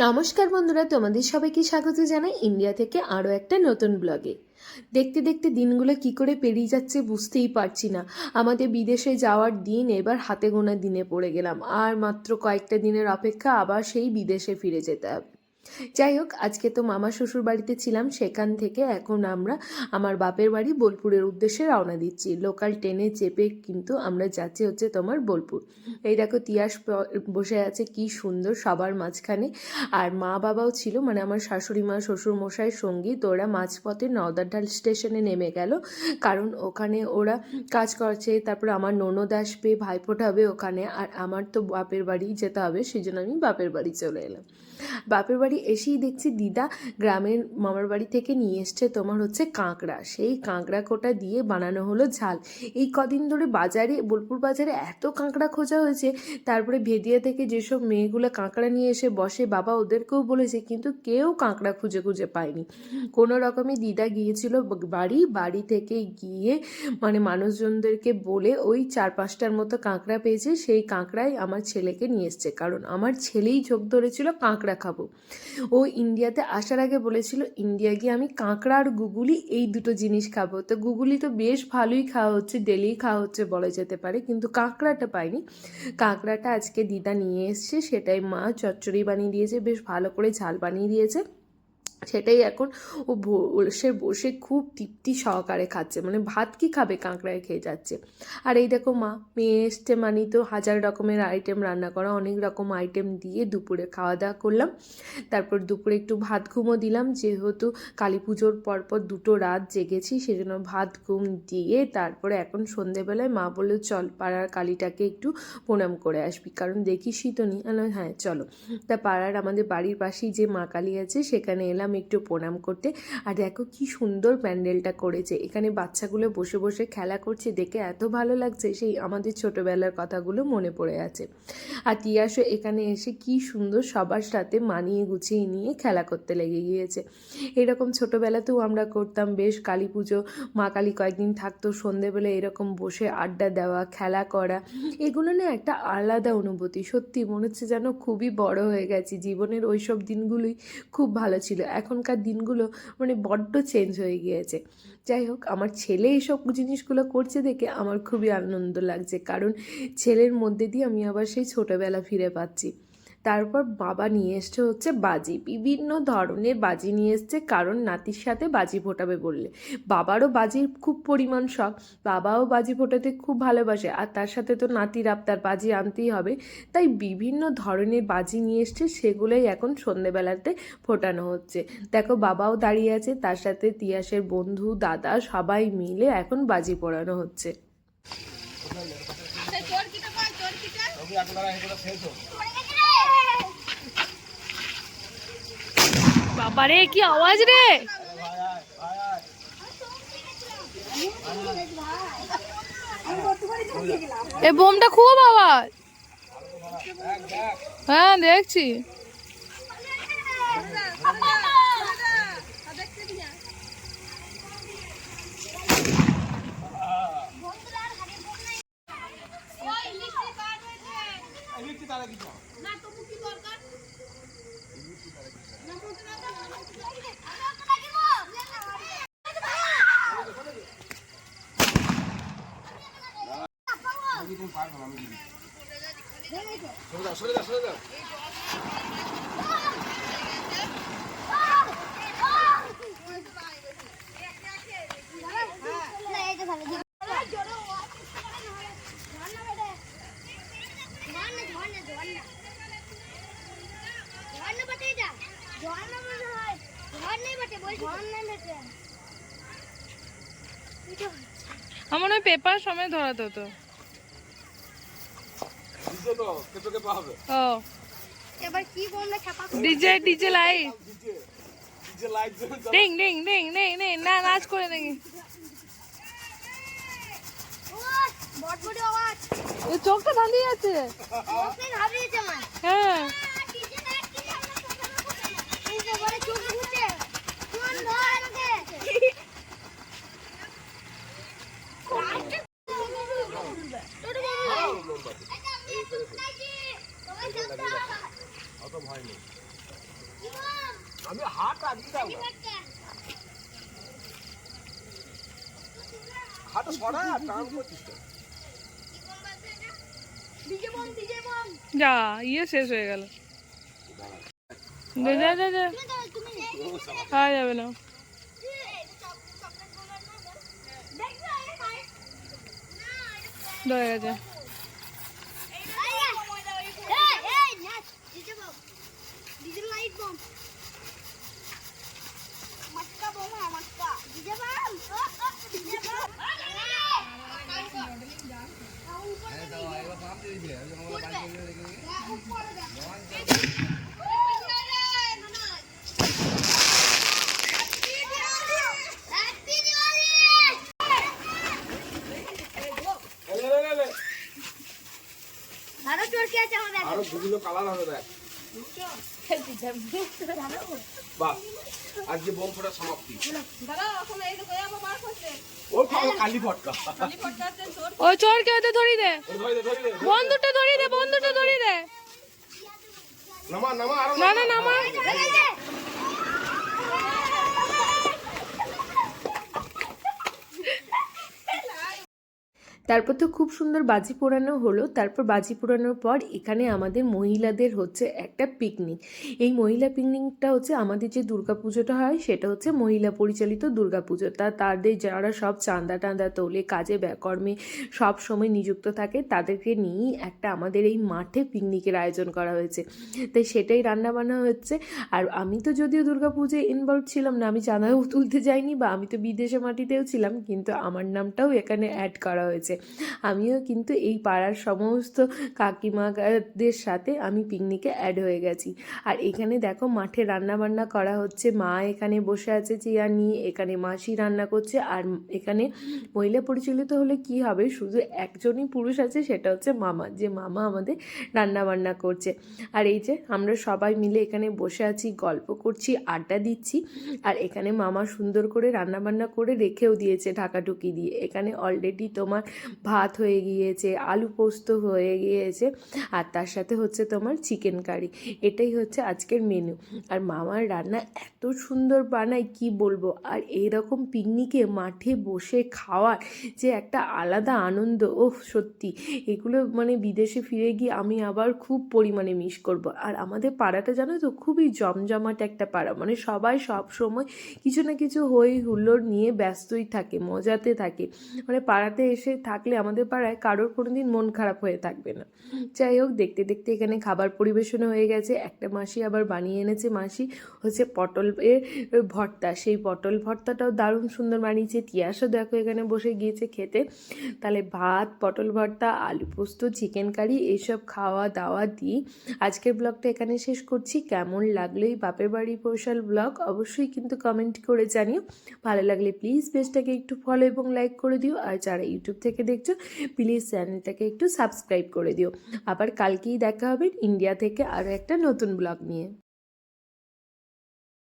নমস্কার বন্ধুরা, তোমাদের সবাইকে স্বাগত জানাই ইন্ডিয়া থেকে আরও একটা নতুন ব্লগে। দেখতে দেখতে দিনগুলো কি করে পেরিয়ে যাচ্ছে বুঝতেই পারছি না। আমাদের বিদেশে যাওয়ার দিন এবার হাতে গোনা দিনে পড়ে গেলাম, আর মাত্র কয়েকটা দিনের অপেক্ষা, আবার সেই বিদেশে ফিরে যেতে হবে। যাই হোক, আজকে তো মামা শ্বশুর বাড়িতে ছিলাম, সেখান থেকে এখন আমরা আমার বাপের বাড়ি বোলপুরের উদ্দেশ্যে রওনা দিচ্ছি। লোকাল ট্রেনে চেপে কিন্তু আমরা যাচ্ছি হচ্ছে তোমার বোলপুর। এই দেখো তিয়াস বসে আছে কি সুন্দর সবার মাঝখানে, আর মা বাবাও ছিল, মানে আমার শাশুড়ি মা শ্বশুর মশাইয়ের সঙ্গী। তো ওরা মাঝপথে নওদারঢাল স্টেশনে নেমে গেল, কারণ ওখানে ওরা কাজ করছে। তারপর আমার ননদ আসবে, ভাইফোঁটা হবে ওখানে, আর আমার তো বাপের বাড়ি যেতে হবে, সেই জন্য আমি বাপের বাড়ি চলে এলাম। বাপের বাড়ি এসেই দেখছি দিদা গ্রামের মামার বাড়ি থেকে নিয়ে এসছে তোমার হচ্ছে কাঁকড়া। সেই কাঁকড়া কোটা দিয়ে বানানো হলো ঝাল। এই কদিন ধরে বাজারে, বোলপুর বাজারে এত কাঁকড়া খোঁজা হয়েছে। তারপরে ভেদিয়া থেকে যেসব মেয়েগুলো কাঁকড়া নিয়ে এসে বসে, বাবা ওদেরকেও বলেছে, কিন্তু কেউ কাঁকড়া খুঁজে খুঁজে পায়নি। কোনো রকমে দিদা গিয়েছিল বাড়ি থেকে গিয়ে, মানে মানুষজনদেরকে বলে ওই 4-5টার মতো কাঁকড়া পেয়েছে। সেই কাঁকড়াই আমার ছেলেকে নিয়ে এসছে, কারণ আমার ছেলেই ঝোঁক ধরেছিল কাঁকড়া খাবো। ও ইন্ডিয়াতে আসার আগে বলেছিল ইন্ডিয়া গিয়ে আমি কাঁকড়া আর গুগুলি এই দুটো জিনিস খাবো। তো গুগুলি তো বেশ ভালোই খাওয়া হচ্ছে, ডেলি খাওয়া হচ্ছে বলা যেতে পারে, কিন্তু কাঁকড়াটা পাইনি। কাঁকড়াটা আজকে দিদা নিয়ে এসছে, সেটাই মা চচ্চড়ি বানিয়ে দিয়েছে, বেশ ভালো করে ঝাল বানিয়ে দিয়েছে। সেটাই এখন ও বসে বসে খুব তৃপ্তি সহকারে খাচ্ছে, মানে ভাত কি খাবে, কাঁকড়ায় খেয়ে যাচ্ছে। আর এই দেখো মা মেয়ে এসছে, মানে তো হাজার রকমের আইটেম রান্না করা, অনেক রকম আইটেম দিয়ে দুপুরে খাওয়া দাওয়া করলাম। তারপর দুপুরে একটু ভাত ঘুমও দিলাম, যেহেতু কালী পুজোর পরপর 2টো রাত জেগেছি, সেজন্য ভাত ঘুম দিয়ে তারপরে এখন সন্ধেবেলায় মা বললো চল পাড়ার কালীটাকে একটু প্রণাম করে আসবি, কারণ দেখিসই তো নি। হ্যাঁ চলো। তা পাড়ার আমাদের বাড়ির পাশেই যে মা কালী আছে সেখানে এলাম একটু প্রণাম করতে। আর দেখো কি সুন্দর প্যান্ডেলটা করেছে, এখানে বাচ্চাগুলো বসে বসে খেলা করছে, দেখে এত ভালো লাগছে, সেই আমাদের ছোটোবেলার কথাগুলো মনে পড়ে আছে। আর তিয়াসও এখানে এসে কি সুন্দর সবার সাথে মানিয়ে গুছিয়ে নিয়ে খেলা করতে লেগে গিয়েছে। এরকম ছোটোবেলাতেও আমরা করতাম, বেশ কালী পুজো মা কালী কয়েকদিন থাকতো, সন্ধেবেলা এরকম বসে আড্ডা দেওয়া, খেলা করা, এগুলো না একটা আলাদা অনুভূতি। সত্যি মনে হচ্ছে যেন খুবই বড় হয়ে গেছি, জীবনের ওই সব দিনগুলোই খুব ভালো ছিল। এখনকার দিনগুলো মানে বড্ড চেঞ্জ হয়ে গিয়েছে। যাই হোক, আমার ছেলে এইসব জিনিসগুলো করছে দেখে আমার খুবই আনন্দ লাগছে, কারণ ছেলের মধ্যে দিয়ে আমি আবার সেই ছোটোবেলা ফিরে পাচ্ছি। তারপর বাবা নিয়ে এসছে হচ্ছে বাজি, বিভিন্ন ধরনের বাজি নিয়ে এসছে, কারণ নাতির সাথে বাজি ফোটাবে বললে। বাবারও বাজির খুব পরিমাণ শখ, বাবাও বাজি ফোটাতে খুব ভালোবাসে, আর তার সাথে তো নাতির আবদার বাজি আনতেই হবে, তাই বিভিন্ন ধরনের বাজি নিয়ে এসছে, সেগুলোই এখন সন্ধেবেলাতে ফোটানো হচ্ছে। দেখো বাবাও দাঁড়িয়ে আছে, তার সাথে তিয়াসের বন্ধু দাদা সবাই মিলে এখন বাজি পোড়ানো হচ্ছে। বাবারে কি আওয়াজ রে, এই বোমটা খুব আওয়াজ। হ্যাঁ দেখছি। আমার ওই পেপার সময় ধরাতে হতো। DJ DJ light, ding ding ding ding ding, না নাচ করে দেখি। চোখটা ধাঁধিয়ে আছে। হ্যাঁ আমি হাত আজকে দাও না, হাত সরা টান করছিস তো। যা ইয়ে শেষ হয়ে গেল। যা যা যা যা, খাওয়া যাবে না। হয়ে গেছে। আরো দুগুলো কালার হবে দেখ। বাহ, আজকে বোম ফোড়া সমাপ্তি। ও খাও কালি ফটকা। ও চোরকে হয়তো ধরি দে, ধরে দে, ধরে দে। বন্ধুটা ধরি দে, বন্ধুটা ধরি দে। নামা নামা আরো না না নামা। তারপর তো খুব সুন্দর বাজি পোড়ানো হলো। তারপর বাজি পোড়ানোর পর এখানে আমাদের মহিলাদের হচ্ছে একটা পিকনিক। এই মহিলা পিকনিকটা হচ্ছে আমাদের যে দুর্গাপুজোটা হয় সেটা হচ্ছে মহিলা পরিচালিত দুর্গাপুজো। তাদের যারা সব চাঁদা টান্দা তোলে, কাজে কর্মে সব সময় নিযুক্ত থাকে, তাদেরকে নিয়েই একটা আমাদের এই মাঠে পিকনিকের আয়োজন করা হয়েছে। তাই সেটাই রান্নাবান্না হচ্ছে। আর আমি তো যদিও দুর্গাপুজোয় ইনভলভ ছিলাম না, আমি চাঁদাও তুলতে যাইনি, বা আমি তো বিদেশে মাটিতেও ছিলাম, কিন্তু আমার নামটাও এখানে অ্যাড করা হয়েছে। আমিও কিন্তু এই পাড়ার সমস্ত কাকিমাদের সাথে আমি পিকনিকে অ্যাড হয়ে গেছি। আর এখানে দেখো মাঠে রান্না বান্না করা হচ্ছে, মা এখানে বসে আছে চেয়ার নিয়ে, এখানে মাসি রান্না করছে। আর এখানে মহিলা পরিচালিত হলে কি হবে, শুধু একজনই পুরুষ আছে, সেটা হচ্ছে মামা, যে মামা আমাদের রান্না বান্না করছে। আর এই যে আমরা সবাই মিলে এখানে বসে আছি, গল্প করছি, আড্ডা দিচ্ছি। আর এখানে মামা সুন্দর করে রান্না বান্না করে রেখেও দিয়েছে ঢাকাঢুকি দিয়ে। এখানে অলরেডি তোমার ভাত হয়ে গিয়েছে, আলু পোস্ত হয়ে গিয়েছে, আর তার সাথে হচ্ছে তোমার চিকেন কারি। এটাই হচ্ছে আজকের মেনু। আর মামার রান্না এত সুন্দর বানায় কি বলবো। আর এইরকম পিকনিকে মাঠে বসে খাওয়ার যে একটা আলাদা আনন্দ, ওহ সত্যি এগুলো মানে বিদেশে ফিরে গিয়ে আমি আবার খুব পরিমাণে মিস করব। আর আমাদের পাড়াটা জানো তো খুবই জমজমাট একটা পাড়া, মানে সবাই সব সময় কিছু না কিছু হই হুল্লোড় নিয়ে ব্যস্তই থাকে, মজাতে থাকে। মানে পাড়াতে এসে থাকলে আমাদের পাড়ায় কারোর কোনো দিন মন খারাপ হয়ে থাকবে না। যাই হোক, দেখতে দেখতে এখানে খাবার পরিবেশন হয়ে গেছে। একটা মাসি আবার বানিয়ে এনেছে, মাসি হচ্ছে পটলের ভর্তা। সেই পটল ভর্তাটাও দারুণ সুন্দর বানিয়েছে। তিয়াসও দেখো এখানে বসে গিয়েছে খেতে। তাহলে ভাত, পটল ভর্তা, আলু পোস্ত, চিকেন কারি, এইসব খাওয়া দাওয়া দিয়ে আজকের ব্লগটা এখানে শেষ করছি। কেমন লাগলো এই বাপের বাড়ি স্পেশাল ব্লগ অবশ্যই কিন্তু কমেন্ট করে জানিও। ভালো লাগলে প্লিজ পেজটাকে একটু ফলো এবং লাইক করে দিও। আর যারা ইউটিউব থেকে দেখছো প্লিজ চ্যানেলটাকে একটু সাবস্ক্রাইব করে দিও। আবার কালকেই দেখা হবে ইন্ডিয়া থেকে আরও একটা নতুন ব্লগ নিয়ে।